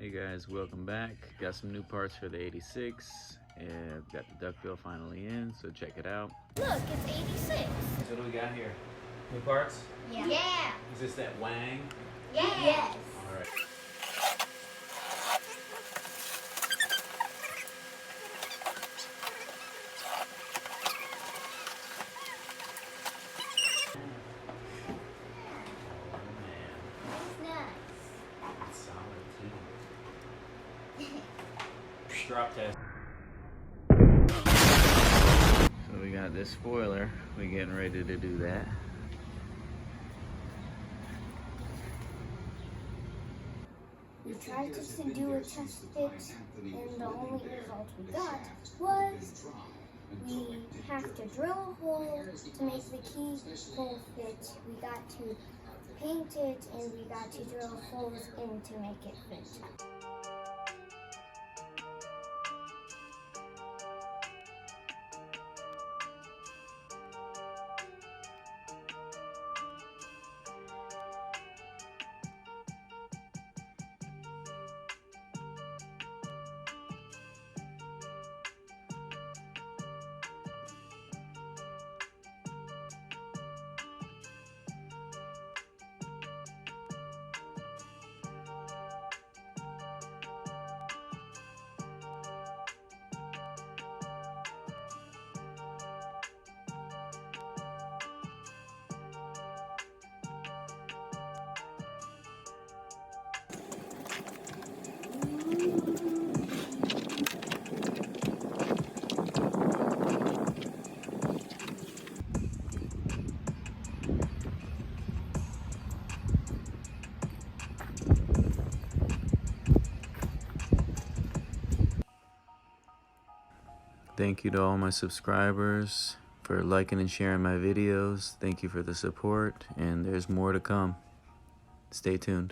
Hey guys, welcome back. Got some new parts for the 86 and got the duckbill finally in, so check it out. Look, it's 86. So what do we got here? New parts? Yeah. Is this that Wang? Yes. All right. Solid too. Drop test. So we got this spoiler. We're getting ready to do that. We tried to do a test fit, and the only result we got was we have to drill a hole to make the keyhole fit. We got to paint it, and we got to drill holes in to make it fit. Thank you to all my subscribers for liking and sharing my videos. Thank you for the support, and there's more to come. Stay tuned.